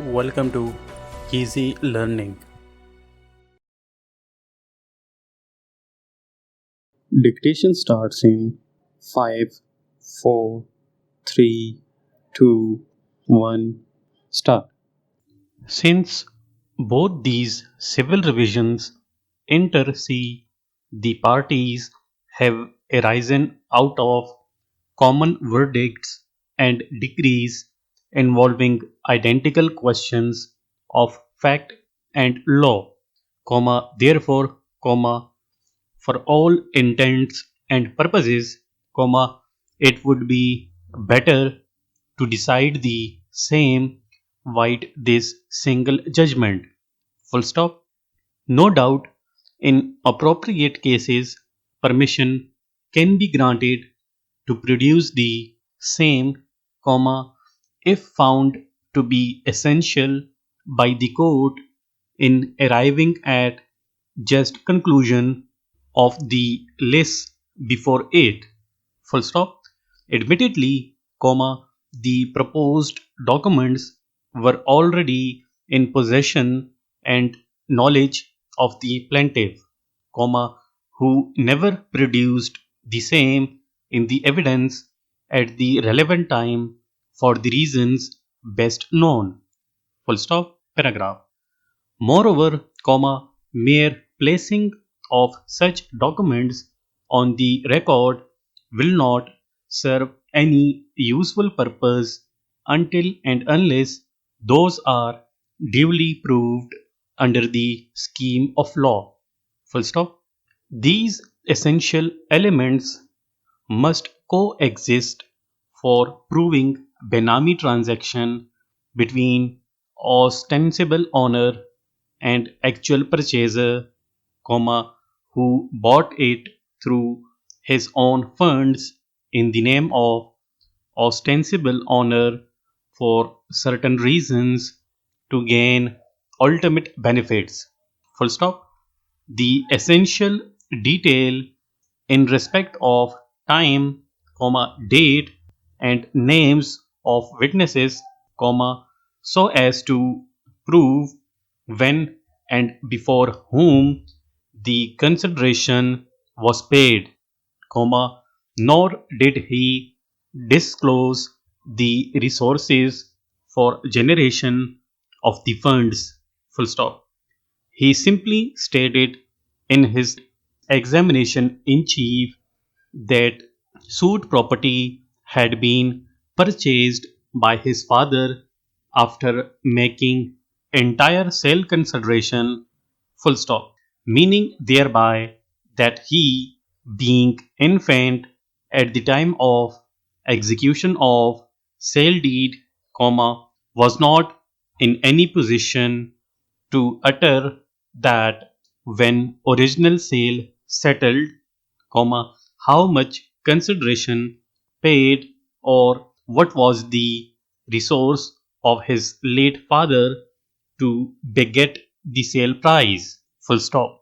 Welcome to Easy Learning. Dictation starts in 5, 4, 3, 2, 1, start. Since both these civil revisions interse, the parties have arisen out of common verdicts and decrees involving identical questions of fact and law, therefore, for all intents and purposes, it would be better to decide the same by this single judgment. Full stop. No doubt, in appropriate cases, permission can be granted to produce the same, if found to be essential by the court in arriving at just conclusion of the list before it. Full stop. Admittedly, the proposed documents were already in possession and knowledge of the plaintiff, who never produced the same in the evidence at the relevant time for the reasons best known. Full stop. Paragraph. Moreover, mere placing of such documents on the record will not serve any useful purpose until and unless those are duly proved under the scheme of law. Full stop. These essential elements must coexist for proving Benami transaction between ostensible owner and actual purchaser, who bought it through his own funds in the name of ostensible owner for certain reasons to gain ultimate benefits. Full stop. The essential detail in respect of time, date and names of witnesses, so as to prove when and before whom the consideration was paid, nor did he disclose the resources for generation of the funds. Full stop. He simply stated in his examination in chief that suit property had been purchased by his father after making entire sale consideration, full stop, meaning thereby that he, being infant at the time of execution of sale deed, was not in any position to utter that when original sale settled, how much consideration paid or what was the resource of his late father to beget the sale price, full stop.